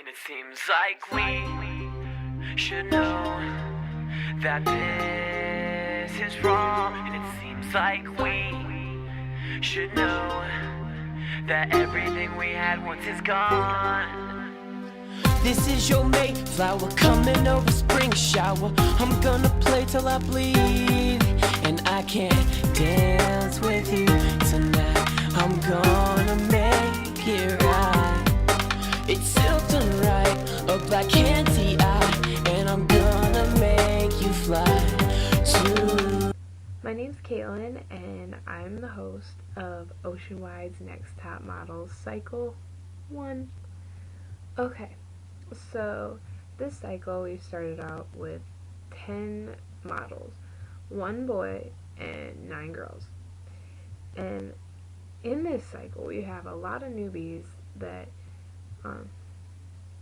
And it seems like we should know that this is wrong. And it seems like we should know that everything we had once is gone. This is your Mayflower coming over spring shower. I'm gonna play till I bleed, and I can't dance with you tonight. I'm gonna make it right. It's silted right, a black candy eye, and I'm gonna make you fly to. My name's Caitlin, and I'm the host of Oceanwide's Next Top Models Cycle 1. Okay, so this cycle we started out with 10 models, 1 boy and 9 girls. And in this cycle we have a lot of newbies that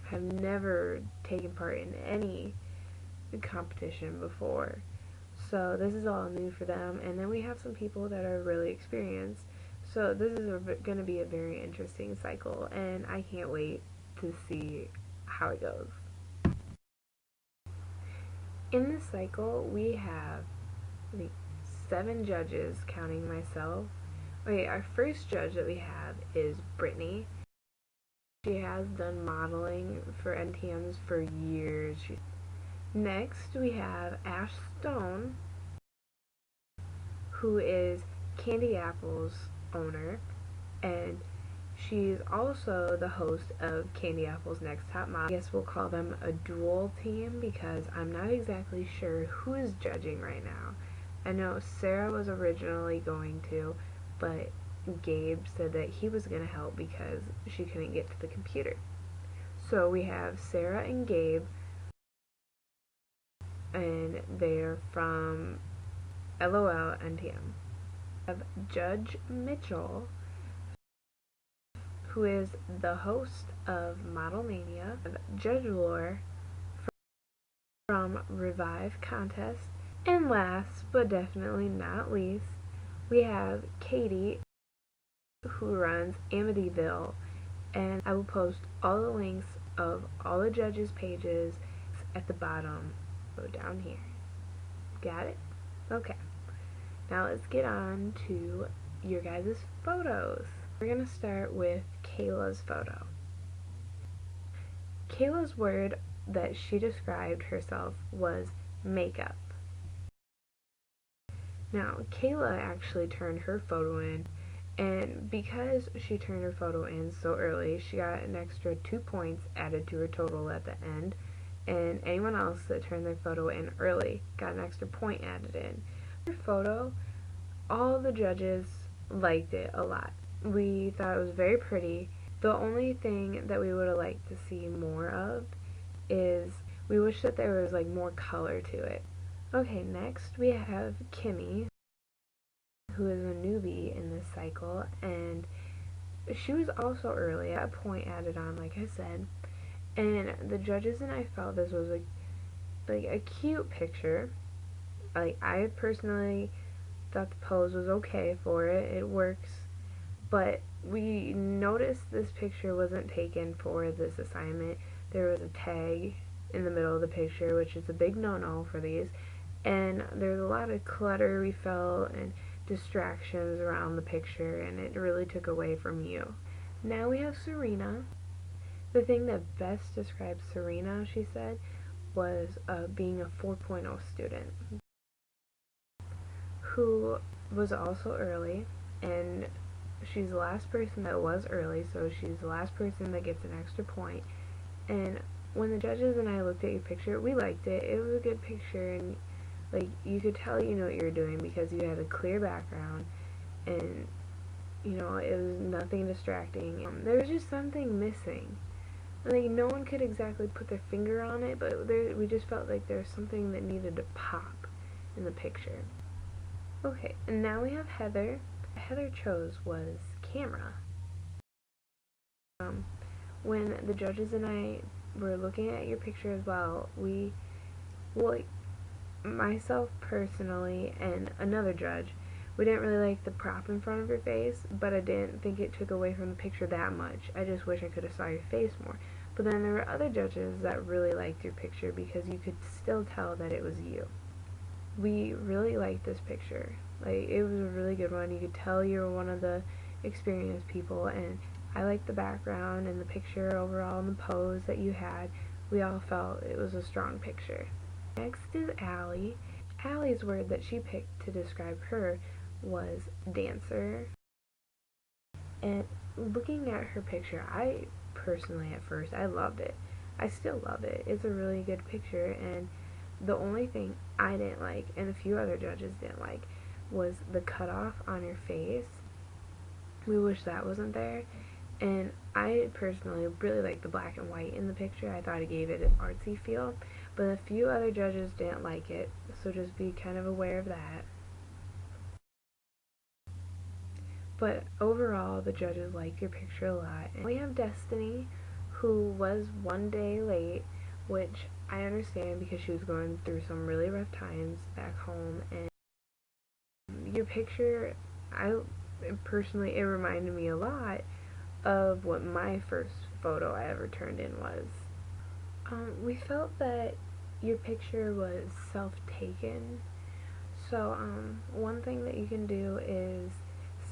have never taken part in any competition before. So this is all new for them, and then we have some people that are really experienced. So this is going to be a very interesting cycle, and I can't wait to see how it goes. In this cycle, we have 7 judges, counting myself. Okay, our first judge that we have is Brittany. She has done modeling for NTMs for years. Next, we have Ash Stone, who is Candy Apple's owner, and she's also the host of Candy Apple's Next Top Model. I guess we'll call them a dual team because I'm not exactly sure who is judging right now. I know Sarah was originally going to, but Gabe said that he was going to help because she couldn't get to the computer. So we have Sarah and Gabe, and they're from LOL NTM. We have Judge Mitchell, who is the host of Model Mania. We have Judge Lore from Revive Contest. And last but definitely not least, we have Katie, who runs Amityville, and I will post all the links of all the judges' pages at the bottom. Go down here. Got it? Okay. Now let's get on to your guys' photos. We're going to start with Kayla's photo. Kayla's word that she described herself was makeup. Now, Kayla actually turned her photo in, and because she turned her photo in so early, she got an extra 2 points added to her total at the end. And anyone else that turned their photo in early got an extra point added in. Her photo, all the judges liked it a lot. We thought it was very pretty. The only thing that we would have liked to see more of is we wish that there was like more color to it. Okay, next we have Kimmy, who is a newbie in this cycle, and she was also early, at a point added on, like I said. And the judges and I felt this was a cute picture. Like, I personally thought the pose was okay for it. It works. But we noticed this picture wasn't taken for this assignment. There was a tag in the middle of the picture, which is a big no-no for these. And there's a lot of clutter we felt and distractions around the picture, and it really took away from you. Now we have Serena. The thing that best describes Serena, she said, was being a 4.0 student who was also early, and she's the last person that was early, so she's the last person that gets an extra point. And when the judges and I looked at your picture, we liked it. It was a good picture, and like you could tell you know what you were doing because you had a clear background, and you know it was nothing distracting. There was just something missing. Like, no one could exactly put their finger on it, but we just felt like there was something that needed to pop in the picture. Okay, and now we have Heather. What Heather chose was camera. When the judges and I were looking at your picture as well, myself personally and another judge, we didn't really like the prop in front of your face, but I didn't think it took away from the picture that much. I just wish I could have saw your face more. But then there were other judges that really liked your picture because you could still tell that it was you. We really liked this picture. Like, it was a really good one. You could tell you were one of the experienced people, and I liked the background and the picture overall and the pose that you had. We all felt it was a strong picture. Next is Allie. Allie's word that she picked to describe her was dancer. And looking at her picture, I personally at first, I loved it. I still love it. It's a really good picture, and the only thing I didn't like, and a few other judges didn't like, was the cutoff on your face. We wish that wasn't there. And I personally really liked the black and white in the picture. I thought it gave it an artsy feel, but a few other judges didn't like it, so just be kind of aware of that. But overall, the judges liked your picture a lot. And we have Destiny, who was one day late, which I understand because she was going through some really rough times back home. And your picture, personally, it reminded me a lot of what my first photo I ever turned in was. We felt that your picture was self-taken. So one thing that you can do is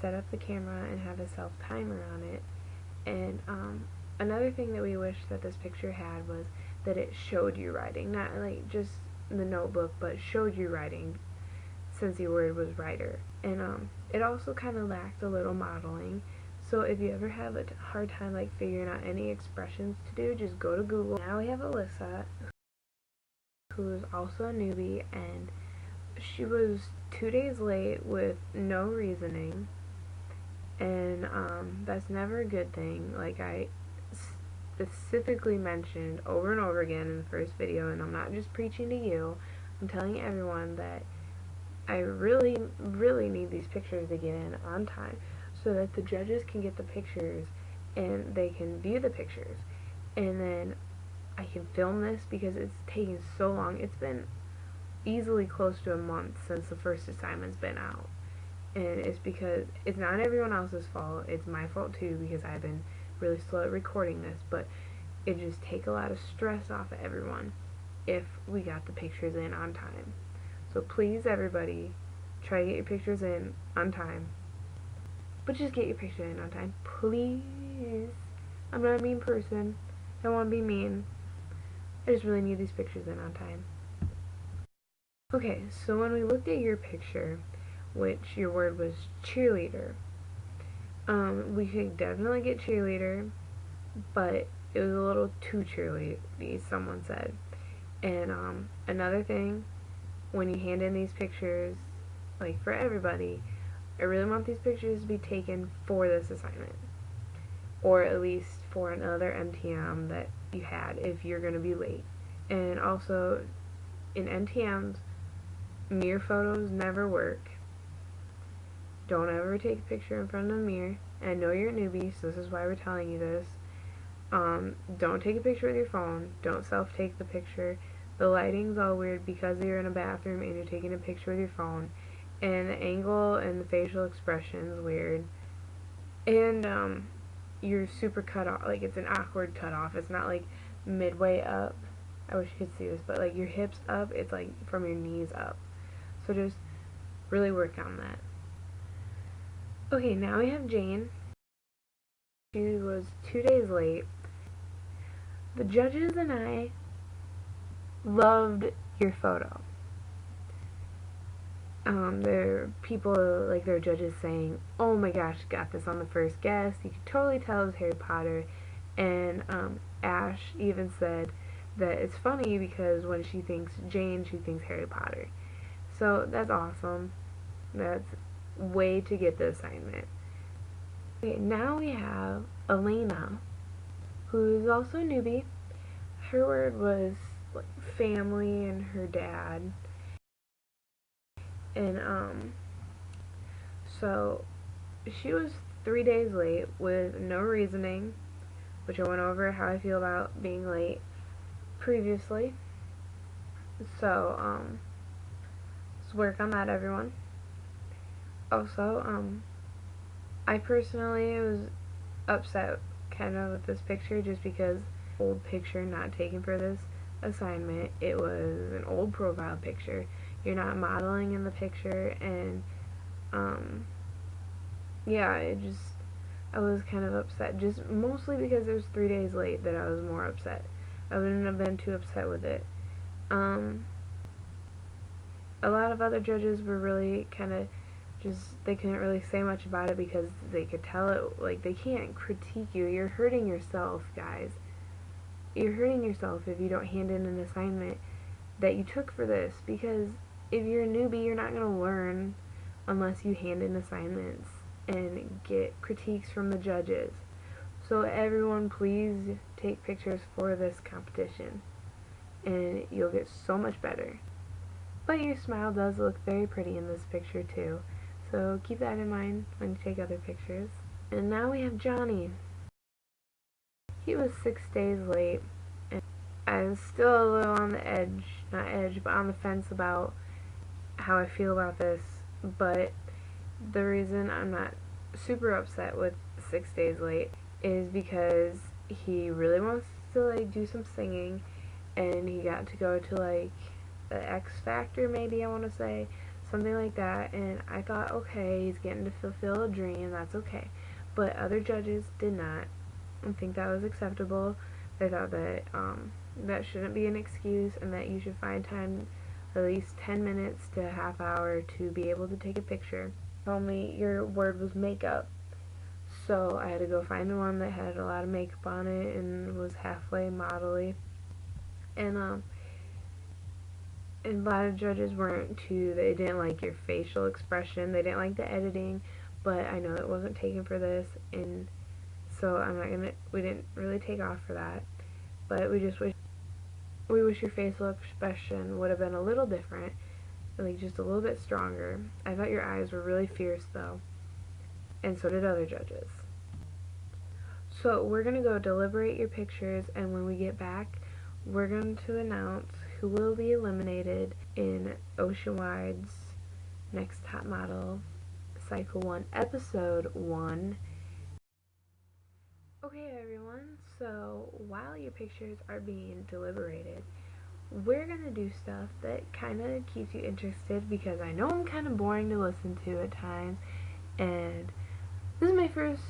set up the camera and have a self-timer on it. And another thing that we wish that this picture had was that it showed you writing, not like just the notebook, but showed you writing, since your word was writer. And it also kind of lacked a little modeling. So if you ever have a hard time like figuring out any expressions to do, just go to Google. Now we have Alyssa, who is also a newbie, and she was 2 days late with no reasoning. And that's never a good thing. Like I specifically mentioned over and over again in the first video, and I'm not just preaching to you, I'm telling everyone that I really, really need these pictures to get in on time so that the judges can get the pictures and they can view the pictures. And then I can film this because it's taking so long. It's been easily close to a month since the first assignment's been out. And it's because it's not everyone else's fault. It's my fault too because I've been really slow at recording this, but it just take a lot of stress off of everyone if we got the pictures in on time. So please, everybody, try to get your pictures in on time. But just get your picture in on time, please. I'm not a mean person. I don't want to be mean. I just really need these pictures in on time. Okay, so when we looked at your picture, which your word was cheerleader, we could definitely get cheerleader, but it was a little too cheerleady, someone said. And another thing, when you hand in these pictures, like for everybody, I really want these pictures to be taken for this assignment, or at least for another MTM that you had if you're going to be late. And also, in NTMs, mirror photos never work. Don't ever take a picture in front of the mirror. And I know you're a newbie, so this is why we're telling you this. Don't take a picture with your phone. Don't self-take the picture. The lighting's all weird because you're in a bathroom and you're taking a picture with your phone. And the angle and the facial expression's weird. And you're super cut off. Like, it's an awkward cut off. It's not like midway up. I wish you could see this, but like your hips up, it's like from your knees up. So just really work on that. Okay, now we have Jane. She was 2 days late. The judges and I loved your photo. There are people, like there are judges saying, oh my gosh, got this on the first guess. You could totally tell it was Harry Potter. And Ash even said that it's funny because when she thinks Jane, she thinks Harry Potter. So that's awesome. That's way to get the assignment. Okay, now we have Elena, who's also a newbie. Her word was like family and her dad. And so she was 3 days late with no reasoning, which I went over how I feel about being late previously. So let's work on that, everyone. Also, I personally was upset kind of with this picture just because old picture not taken for this assignment. It was an old profile picture. You're not modeling in the picture, and yeah, I was kind of upset, just mostly because it was 3 days late that I was more upset. I wouldn't have been too upset with it. A lot of other judges were really kind of they couldn't really say much about it because they could tell it, like, they can't critique you. You're hurting yourself, guys. You're hurting yourself if you don't hand in an assignment that you took for this, because if you're a newbie, you're not going to learn unless you hand in assignments and get critiques from the judges. So everyone, please take pictures for this competition, and you'll get so much better. But your smile does look very pretty in this picture too, so keep that in mind when you take other pictures. And now we have Johnny. He was 6 days late, and I was still a little on the edge, not edge, but on the fence about how I feel about this. But the reason I'm not super upset with 6 days late is because he really wants to, like, do some singing, and he got to go to, like, the X Factor, maybe, I want to say, something like that, and I thought, okay, he's getting to fulfill a dream, that's okay. But other judges did not think that was acceptable. They thought that that shouldn't be an excuse, and that you should find time, at least 10 minutes to a half hour, to be able to take a picture. Only your word was makeup, so I had to go find the one that had a lot of makeup on it and was halfway modelly. And a lot of judges weren't too, they didn't like your facial expression, they didn't like the editing, but I know it wasn't taken for this, and so we didn't really take off for that, but we wish your facial expression would have been a little different, like just a little bit stronger. I thought your eyes were really fierce though, and so did other judges. So we're going to go deliberate your pictures, and when we get back, we're going to announce who will be eliminated in Oceanwide's Next Top Model Cycle 1, Episode 1. Okay, everyone, so while your pictures are being deliberated, we're going to do stuff that kind of keeps you interested, because I know I'm kind of boring to listen to at times, and this is my first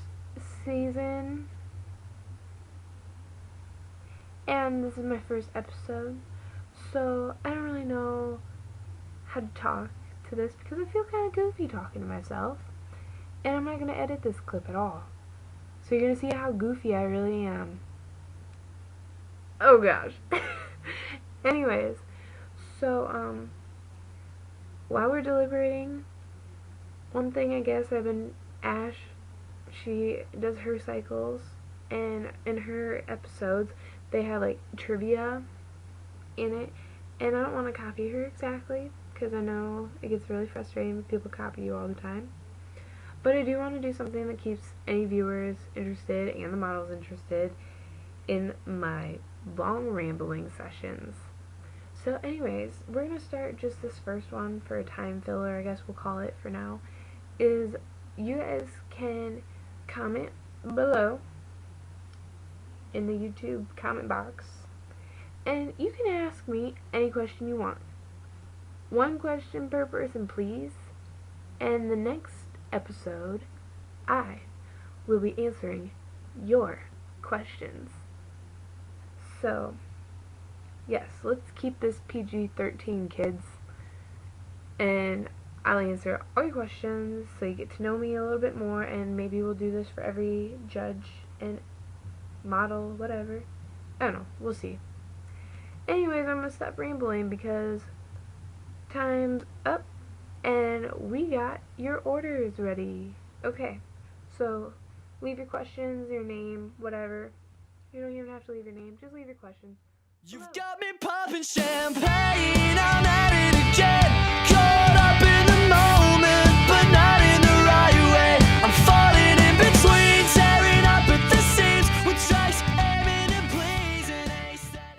season, and this is my first episode, so I don't really know how to talk to this, because I feel kind of goofy talking to myself, and I'm not going to edit this clip at all. So you're going to see how goofy I really am. Oh gosh. Anyways, so while we're deliberating, one thing I guess Ash, she does her cycles, and in her episodes they have like trivia in it, and I don't want to copy her exactly, because I know it gets really frustrating when people copy you all the time. But I do want to do something that keeps any viewers interested and the models interested in my long rambling sessions. So anyways, we're going to start just this first one for a time filler, I guess we'll call it for now, is you guys can comment below in the YouTube comment box, and you can ask me any question you want. One question per person, please, and the next episode I will be answering your questions. So yes, let's keep this PG-13, kids, and I'll answer all your questions so you get to know me a little bit more, and maybe we'll do this for every judge and model, whatever. I don't know, we'll see. Anyways, I'm gonna stop rambling because time's up, and we got your orders ready. Okay, so leave your questions, your name, whatever. You don't even have to leave your name, just leave your question. You've got me popping champagne all night.